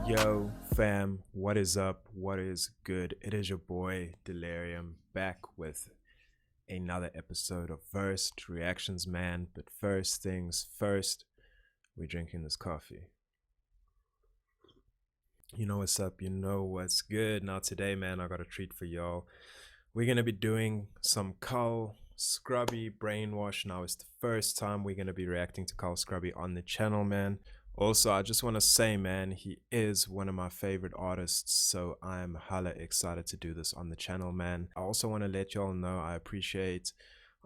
Yo, fam, what is up? What is good? It is your boy Dyllerium back with another episode of First Reactions, man. But first things first, we're drinking this coffee. You know what's up, you know what's good. Now today, man, I got a treat for y'all. We're gonna be doing some Carl Scruby Brainwash. Now it's the first time we're gonna be reacting to Carl Scruby on the channel, man. Also, I just want to say, man, he is one of my favorite artists, so I'm hella excited to do this on the channel, man. I also want to let y'all know I appreciate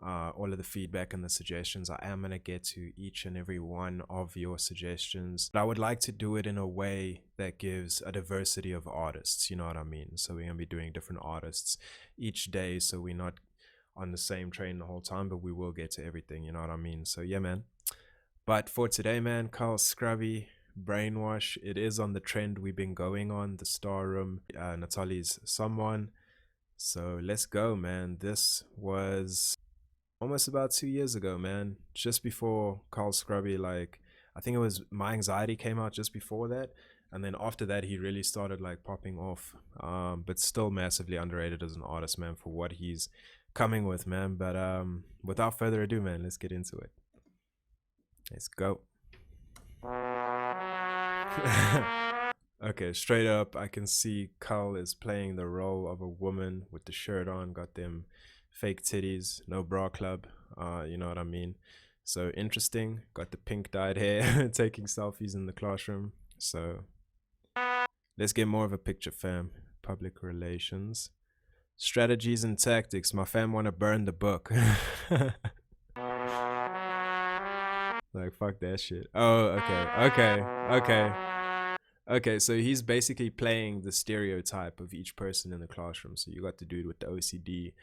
all of the feedback and the suggestions. I am going to get to each and every one of your suggestions, but I would like to do it in a way that gives a diversity of artists, you know what I mean? So we're going to be doing different artists each day, so we're not on the same train the whole time, but we will get to everything, you know what I mean? So yeah, man. But for today, man, Carl Scruby, Brainwash, it is on the trend we've been going on, the Star Room, Natalie's Someone. So let's go, man. This was almost about 2 years ago, man. Just before Carl Scruby, like, I think it was My Anxiety came out just before that. And then after that, he really started, like, popping off. But still massively underrated as an artist, man, for what he's coming with, man. But without further ado, man, let's get into it. Let's go. Okay, straight up, I can see Carl is playing the role of a woman with the shirt on, got them fake titties, no bra club, you know what I mean? So interesting, got the pink dyed hair, taking selfies in the classroom. So let's get more of a picture, fam. Public relations. Strategies and tactics, my fam wanna burn the book. Like, fuck that shit. Oh, okay, so he's basically playing the stereotype of each person in the classroom. So you got the dude with the OCD,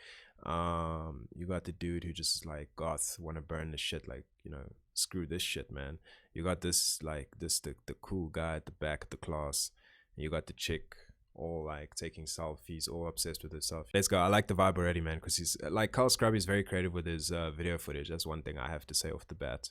you got the dude who just is like goth, want to burn the shit, like, you know, screw this shit, man. You got this, like, the cool guy at the back of the class, and you got the chick all like taking selfies, all obsessed with herself. Let's go. I like the vibe already, man, because he's like, Carl Scruby is very creative with his video footage. That's one thing I have to say off the bat.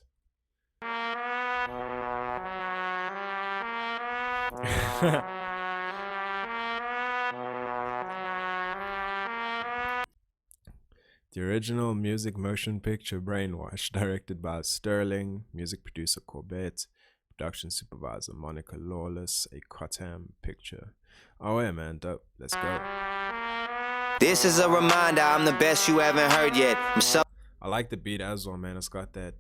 The original music motion picture Brainwash, directed by Sterling, music producer Corbett, production supervisor Monica Lawless, a Kotam picture. Oh yeah, man, dope. Let's go. This is a reminder, I'm the best you haven't heard yet. I like the beat as well, man. It's got that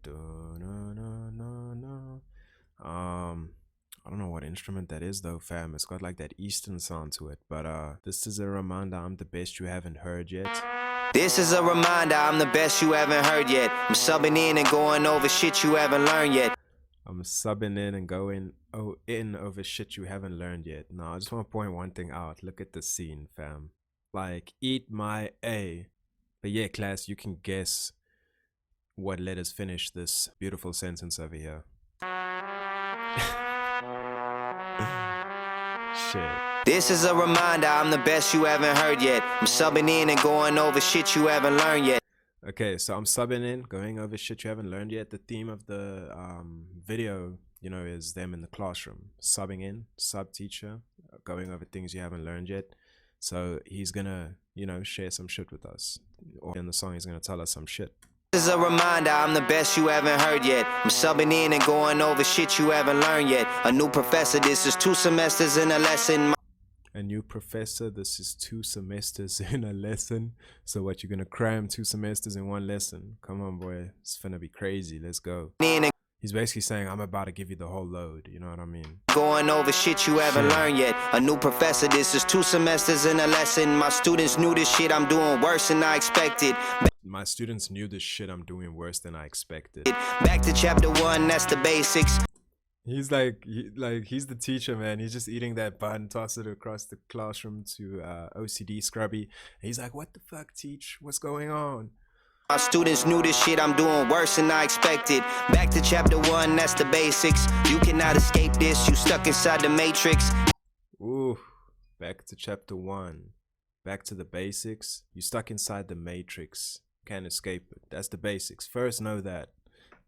I don't know what instrument that is though, fam. It's got like that Eastern sound to it. But this is a reminder, I'm the best you haven't heard yet. This is a reminder, I'm the best you haven't heard yet. I'm subbing in and going over shit you haven't learned yet. I'm subbing in and going in over shit you haven't learned yet. No, I just want to point one thing out. Look at the scene, fam. Like, eat my A. But yeah, class, you can guess what let us finish this beautiful sentence over here. Shit. This is a reminder, I'm the best you haven't heard yet. I'm subbing in and going over shit you haven't learned yet. Okay, so I'm subbing in, going over shit you haven't learned yet. The theme of the video, you know, is them in the classroom. Subbing in, sub teacher, going over things you haven't learned yet. So he's gonna, you know, share some shit with us. Or in the song, he's gonna tell us some shit. This is a reminder, I'm the best you haven't heard yet. I'm subbing in and going over shit you haven't learned yet. A new professor, this is 2 semesters in a lesson. A new professor, this is 2 semesters in a lesson. So what, you're gonna cram 2 semesters in 1 lesson? Come on, boy, it's finna be crazy. Let's go. He's basically saying, I'm about to give you the whole load, you know what I mean? Going over shit you haven't learned yet. A new professor, this is 2 semesters in a lesson. My students knew this shit, I'm doing worse than I expected. My students knew this shit, I'm doing worse than I expected. Back to chapter 1, that's the basics. He's like, he's the teacher, man. He's just eating that bun, toss it across the classroom to OCD Scruby. And he's like, what the fuck, teach? What's going on? My students knew this shit, I'm doing worse than I expected. Back to chapter 1, that's the basics. You cannot escape this, you stuck inside the matrix. Ooh, back to chapter 1. Back to the basics. You stuck inside the matrix. Can't escape it. That's the basics. First, know that.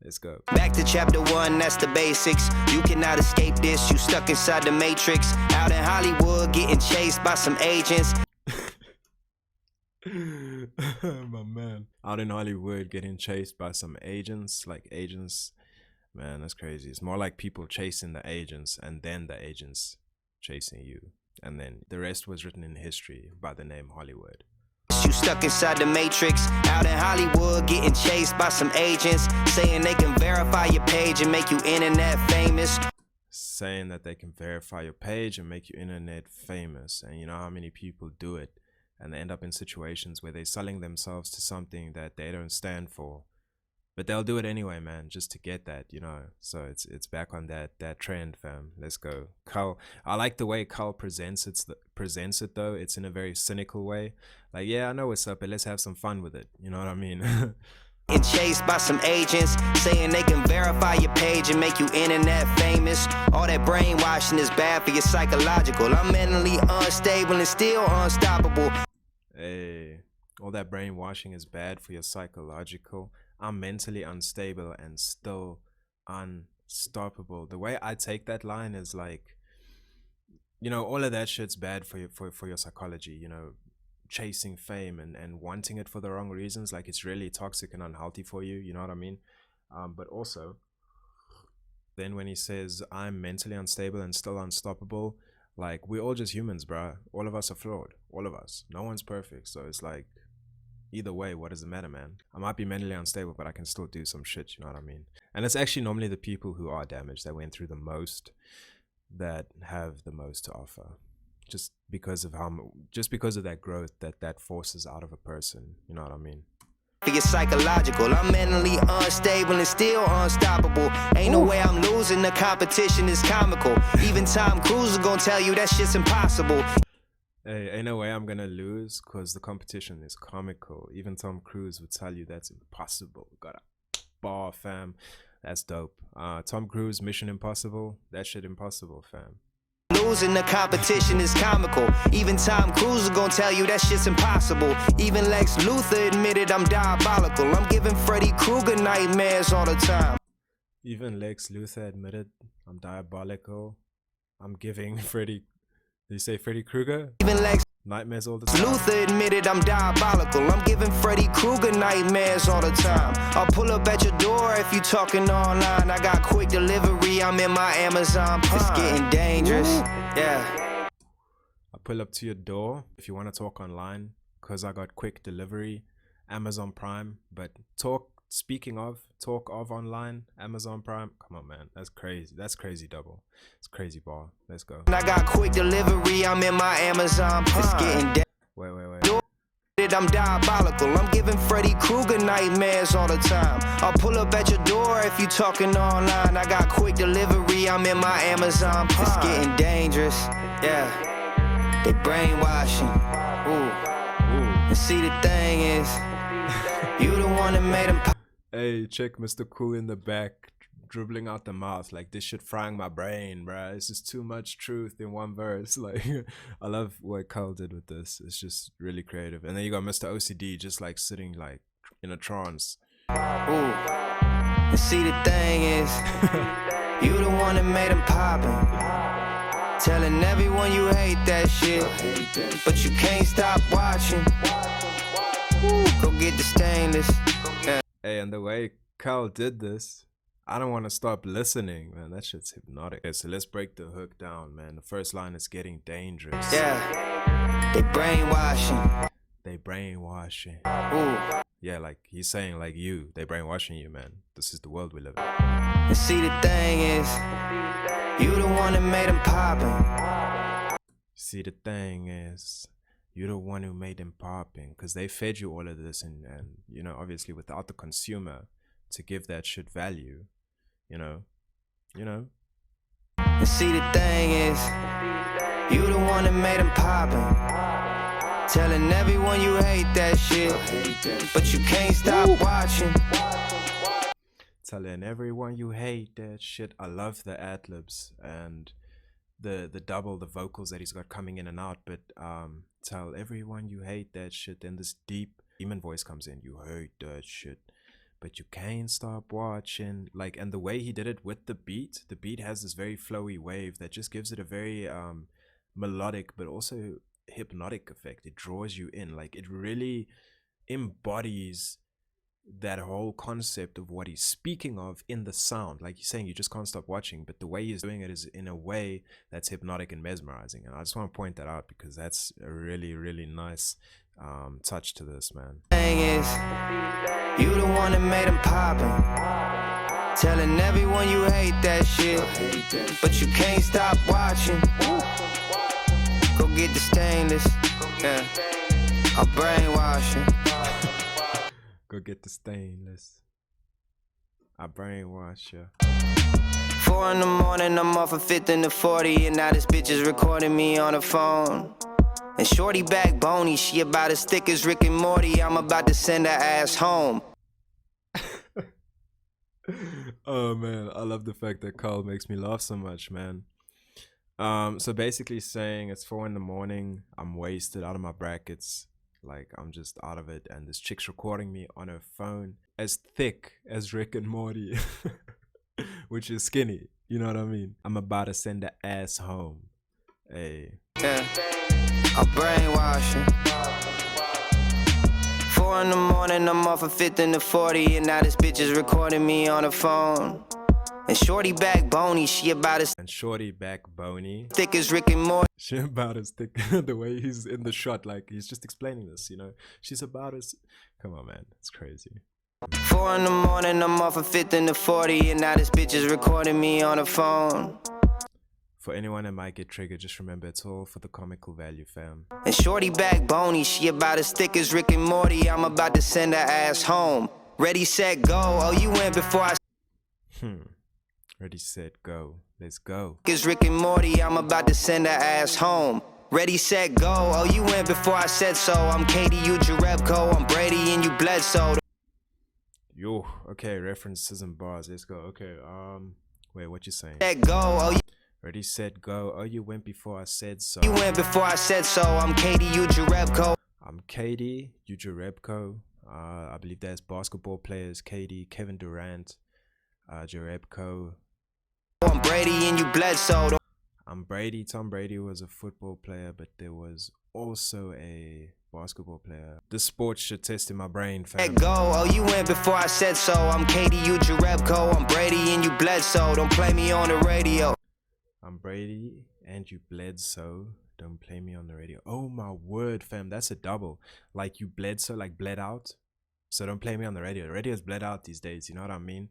Let's go. Back to chapter 1, that's the basics. You cannot escape this, you stuck inside the matrix. Out in Hollywood, getting chased by some agents. My man. Out in Hollywood, getting chased by some agents. Like agents, man, that's crazy. It's more like people chasing the agents and then the agents chasing you. And then the rest was written in history by the name Hollywood. You stuck inside the matrix. Out in Hollywood, getting chased by some agents. Saying they can verify your page and make you internet famous. Saying that they can verify your page and make you internet famous. And you know how many people do it and they end up in situations where they're selling themselves to something that they don't stand for, but they'll do it anyway, man, just to get that, you know. So it's back on that trend, fam. Let's go. Carl, I like the way Carl presents it though. It's in a very cynical way. Like, yeah, I know what's up, but let's have some fun with it, you know what I mean? And chased by some agents, saying they can verify your page and make you internet famous. All that brainwashing is bad for your psychological. I'm mentally unstable and still unstoppable. Hey, all that brainwashing is bad for your psychological. I'm mentally unstable and still unstoppable. The way I take that line is like, you know, all of that shit's bad for your psychology, you know. Chasing fame and wanting it for the wrong reasons, like it's really toxic and unhealthy for you, you know what I mean? But also then when he says I'm mentally unstable and still unstoppable, like we're all just humans, bruh. All of us are flawed, all of us. No one's perfect. So it's like, either way, what does it matter, man? I might be mentally unstable, but I can still do some shit, you know what I mean? And it's actually normally the people who are damaged, that went through the most, that have the most to offer. Just because of that growth that forces out of a person, you know what I mean? For your psychological, I'm mentally unstable and still unstoppable. Ain't no way I'm losing, the competition is comical. Even Tom Cruise is gonna tell you that shit's impossible. Hey, ain't no way I'm gonna lose because the competition is comical. Even Tom Cruise would tell you that's impossible. Got a bar, fam. That's dope. Tom Cruise, Mission Impossible, that shit impossible, fam. Losing the competition is comical. Even Tom Cruise is gonna tell you that shit's impossible. Even Lex Luthor admitted I'm diabolical. I'm giving Freddy Krueger nightmares all the time. Even Lex Luthor admitted I'm diabolical. I'm giving Freddy... Did you say Freddy Krueger? Even Lex nightmares all the time. Luthor admitted I'm diabolical. I'm giving Freddy Krueger nightmares all the time. I'll pull up at your door if you talking online. I got quick delivery, I'm in my Amazon Prime. It's getting dangerous, yeah. I'll pull up to your door if you want to talk online, because I got quick delivery, Amazon Prime. But speaking of online, Amazon Prime, come on, man, that's crazy. That's crazy double. It's crazy bar. Let's go. I got quick delivery, I'm in my Amazon Prime. It's getting Wait. I'm diabolical. I'm giving Freddy Krueger nightmares all the time. I'll pull up at your door if you talking online. I got quick delivery, I'm in my Amazon Prime. It's getting dangerous, yeah. They brainwashing, ooh. And see, the thing is, you the one that made them pop. Hey, check Mr. Cool in the back, dribbling out the mouth. Like, this shit frying my brain, bruh. It's just too much truth in one verse. Like, I love what Kyle did with this. It's just really creative. And then you got Mr. OCD just like sitting like in a trance. Ooh. And see, the thing is, you the one that made them poppin'. Telling everyone you hate that shit, but you can't stop watching. Go get the stainless. Yeah. Hey, and the way Kyle did this, I don't want to stop listening, man. That shit's hypnotic. Okay, so let's break the hook down, man. The first line is getting dangerous. Yeah, they brainwashing. They brainwashing. Ooh. Yeah, like he's saying, like they brainwashing you, man. This is the world we live in. And see, the thing is, you the one that made them poppin'. See, the thing is, you're the one who made them popping, because they fed you all of this, and you know, obviously without the consumer to give that shit value, you know. And see, the thing is, you the one that made them poppin'. Telling everyone you hate that shit, but you can't stop watching. Telling everyone you hate that shit. I love the ad-libs and the double, the vocals that he's got coming in and out, but tell everyone you hate that shit, then this deep demon voice comes in, you hate that shit, but you can't stop watching. Like, and the way he did it with the beat has this very flowy wave that just gives it a very melodic but also hypnotic effect. It draws you in. Like, it really embodies that whole concept of what he's speaking of in the sound. Like he's saying, you just can't stop watching, but the way he's doing it is in a way that's hypnotic and mesmerizing. And I just want to point that out because that's a really, really nice touch to this, man. Thing is, you the one that made him poppin', telling everyone you hate that shit, but you can't stop watching. Go get the stainless, yeah, I'm brainwashing. Go get the stainless. I brainwash ya. 4 in the morning, I'm off a 5th and the 40, and now this bitch is recording me on the phone. And shorty back bony, she about as thick as Rick and Morty. I'm about to send her ass home. Oh man, I love the fact that Carl makes me laugh so much, man. So basically saying it's 4 in the morning, I'm wasted, out of my brackets. Like, I'm just out of it, and this chick's recording me on her phone as thick as Rick and Morty, which is skinny, you know what I mean? I'm about to send the ass home. Hey. Yeah, I'm brainwashing. 4 in the morning, I'm off a 5th and the 40, and now this bitch is recording me on the phone. And shorty back bony, she about as thick as Rick and Morty. She about as thick. The way he's in the shot, like he's just explaining this, you know. She's about as. Come on, man, it's crazy. 4 in the morning, I'm off a 5th and the 40, and now this bitch is recording me on the phone. For anyone that might get triggered, just remember it's all for the comical value, fam. And shorty back bony, she about as thick as Rick and Morty. I'm about to send her ass home. Ready, set, go. Oh, you went before I. Ready, set, go. Let's go. Is Rick and Morty, I'm about to send her ass home. Ready, set, go. Oh, you went before I said so. I'm Katie, you Jarebko. I'm Brady and you Bledsoe. Yo, okay, references and bars. Let's go. Okay, wait, what you saying? Set, go. Oh, you. Ready, set, go. Oh, you went before I said so. You went before I said so. I'm Katie, you Jarebko. I'm Katie, you Jarebko. I believe there's basketball players. Katie, Kevin Durant, Jarebko. I'm Brady and you Bledsoe. I'm Brady. Tom Brady was a football player, but there was also a basketball player. This sport should test in my brain, fam. Let go. Oh, you went before I said so. I'm Katie, you Jarebko. I'm Brady and you Bledsoe. Don't play me on the radio. I'm Brady and you Bledsoe. Don't play me on the radio. Oh my word, fam. That's a double. Like you Bledsoe, like bled out. So don't play me on the radio. The radio's bled out these days. You know what I mean?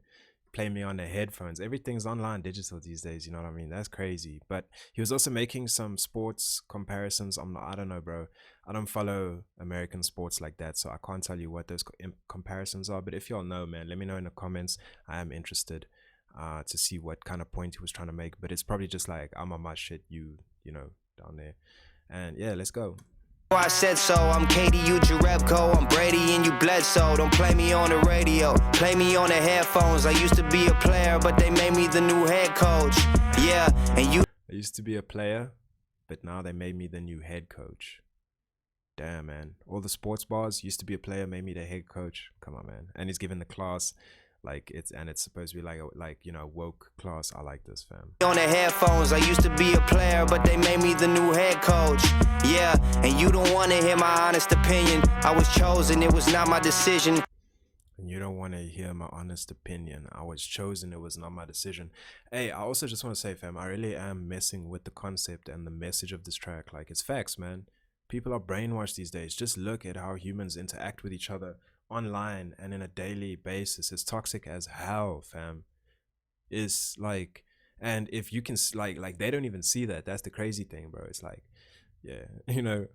Play me on the headphones. Everything's online digital these days, you know what I mean? That's crazy. But he was also making some sports comparisons. I don't know, bro. I don't follow American sports like that, so I can't tell you what those comparisons are. But if y'all know, man, let me know in the comments. I am interested to see what kind of point he was trying to make. But it's probably just like, I'm on my shit, you know, down there. And yeah, let's go. I said so. I'm Katie, you Jarebko. I'm Brady and you Bledsoe. Don't play me on the radio. Play me on the headphones. I used to be a player, but they made me the new head coach. Yeah, and you. I used to be a player, but now they made me the new head coach. Damn, man. All the sports bars, used to be a player, made me the head coach. Come on, man. And he's given the class. Like it's supposed to be like you know, woke class. I like this, fam. On the headphones, I used to be a player, but they made me the new head coach. Yeah, and you don't want to hear my honest opinion. I was chosen, it was not my decision. And you don't want to hear my honest opinion. I was chosen, it was not my decision. Hey, I also just want to say, fam, I really am messing with the concept and the message of this track. Like, it's facts, man. People are brainwashed these days. Just look at how humans interact with each other online and in a daily basis. It's toxic as hell, fam. It's like, and if you can like they don't even see that. That's the crazy thing, bro. It's like, yeah, you know,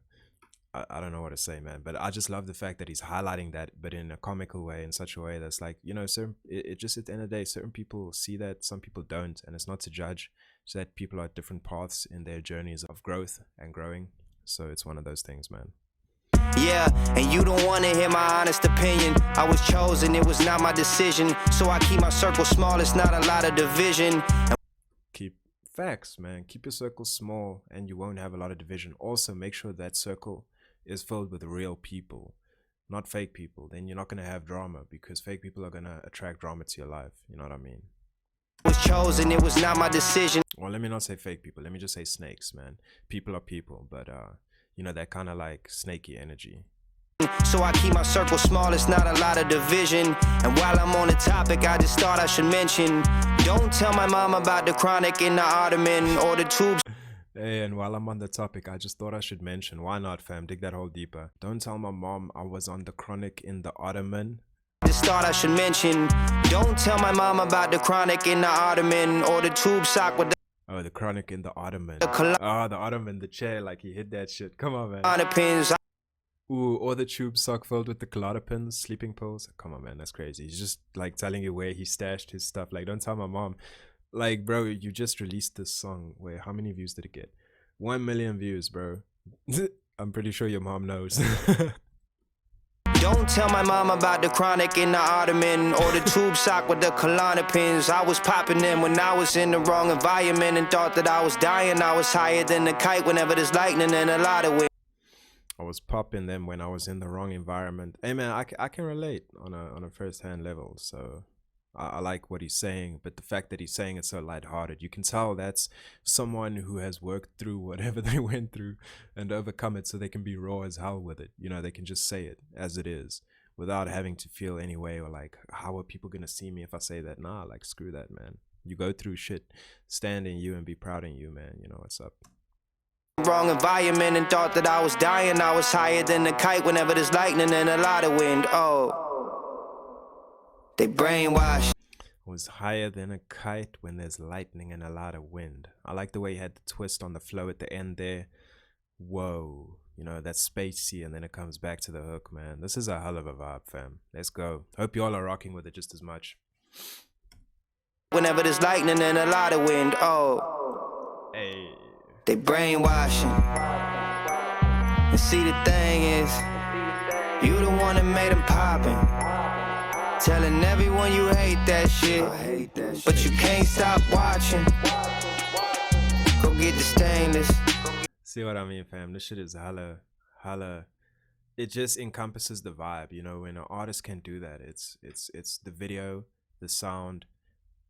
I don't know what to say, man, but I just love the fact that he's highlighting that, but in a comical way, in such a way that's like, you know, certain, it just at the end of the day, certain people see that, some people don't, and it's not to judge. It's that people are at different paths in their journeys of growth and growing. So it's one of those things, man. Yeah, and you don't want to hear my honest opinion. I was chosen, it was not my decision. So I keep my circle small, it's not a lot of division. Keep facts, man. Keep your circle small and you won't have a lot of division. Also, make sure that circle is filled with real people. not fake people. Then you're not gonna have drama, because fake people are gonna attract drama to your life. You know what I mean? Was chosen, it was not my decision. Well, let me not say fake people. Let me just say snakes, man. People are people, but you know, that kind of like snaky energy. So I keep my circle small, it's not a lot of division. And while I'm on the topic, I just thought I should mention, don't tell my mom about the chronic in the ottoman or the tubes. Hey, and while I'm on the topic, I just thought I should mention, why not, fam? Dig that hole deeper. Don't tell my mom I was on the chronic in the ottoman. Just thought I should mention, don't tell my mom about the chronic in the ottoman or the tube sock with the Oh, the chronic in the ottoman. the The ottoman, the chair, like he hit that shit. Come on, man. pins. Ooh, or the tube sock filled with the Klonopins, sleeping pills. Come on, man, that's crazy. He's just like telling you where he stashed his stuff. Like, don't tell my mom. Like, bro, you just released this song. Wait, how many views did it get? 1 million views, bro. I'm pretty sure your mom knows. Don't tell my mom about the chronic in the ottoman or the tube sock with the Klonopins. I was popping them when I was in the wrong environment and thought that I was dying. I was higher than a kite whenever there's lightning and a lot of wind. I was popping them when I was in the wrong environment. Hey, man, I can relate on a first-hand level. So I like what he's saying, but the fact that he's saying it so lighthearted, you can tell that's someone who has worked through whatever they went through and overcome it, so they can be raw as hell with it. You know, they can just say it as it is without having to feel any way or like, how are people gonna see me if I say that? Nah, like, screw that, man. You go through shit, stand in you and be proud in you, man. You know what's up. Wrong environment and thought that I was dying. I was higher than a kite whenever there's lightning and a lot of wind. Oh. They brainwash. Was higher than a kite when there's lightning and a lot of wind. I like the way he had the twist on the flow at the end there. Whoa, you know, that's spacey, and then it comes back to the hook, man. This is a hell of a vibe, fam. Let's go. Hope y'all are rocking with it just as much. Whenever there's lightning and a lot of wind. Oh. Hey. They brainwashing. And see, the thing is, you the one that made them poppin'. Telling everyone you hate that shit, but you can't stop watching. Go get the stainless. See what I mean, fam? This shit is hella. It just encompasses the vibe, you know. When an artist can do that, it's the video, the sound,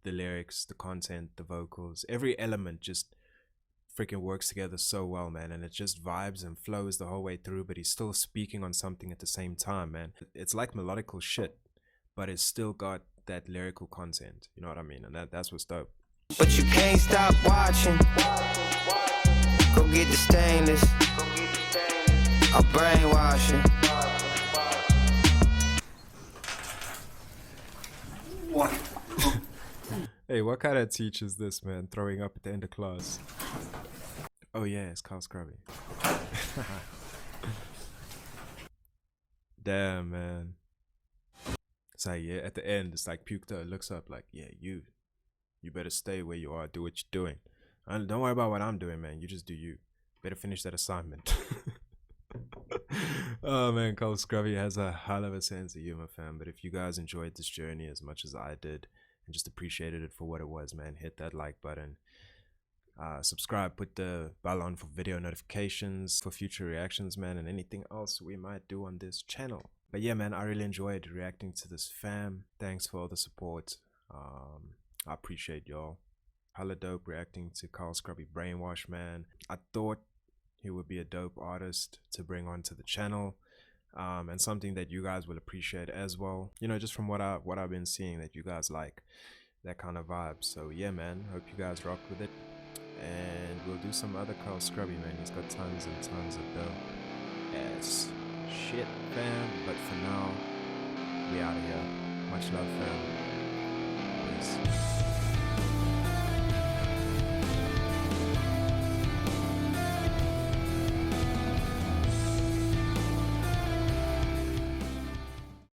the lyrics, the content, the vocals, every element just freaking works together so well, man. And it just vibes and flows the whole way through, but he's still speaking on something at the same time, man. It's like melodical shit, but it's still got that lyrical content, you know what I mean? And that's what's dope. But you can't stop watching. Go get the stainless. I'm brainwashing. What? Hey, what kind of teacher is this, man? Throwing up at the end of class. Oh yeah, it's Carl Scruby. Damn, man. It's like, yeah, at the end, it's like puked out, looks up like, yeah, you better stay where you are, do what you're doing. And don't worry about what I'm doing, man. You just do you. Better finish that assignment. Oh man, Carl Scruby has a hell of a sense of humor, fam. But if you guys enjoyed this journey as much as I did and just appreciated it for what it was, man, hit that like button. Subscribe, put the bell on for video notifications for future reactions, man, and anything else we might do on this channel. But yeah, man, I really enjoyed reacting to this, fam. Thanks for all the support. I appreciate y'all. Hella dope reacting to Carl Scruby Brainwash, man. I thought he would be a dope artist to bring onto the channel, and something that you guys will appreciate as well. You know, just from what I've been seeing, that you guys like that kind of vibe. So yeah, man, hope you guys rock with it, and we'll do some other Carl Scruby, man. He's got tons and tons of dope ass shit, fam. But for now, we out of here. Much love, fam. Peace.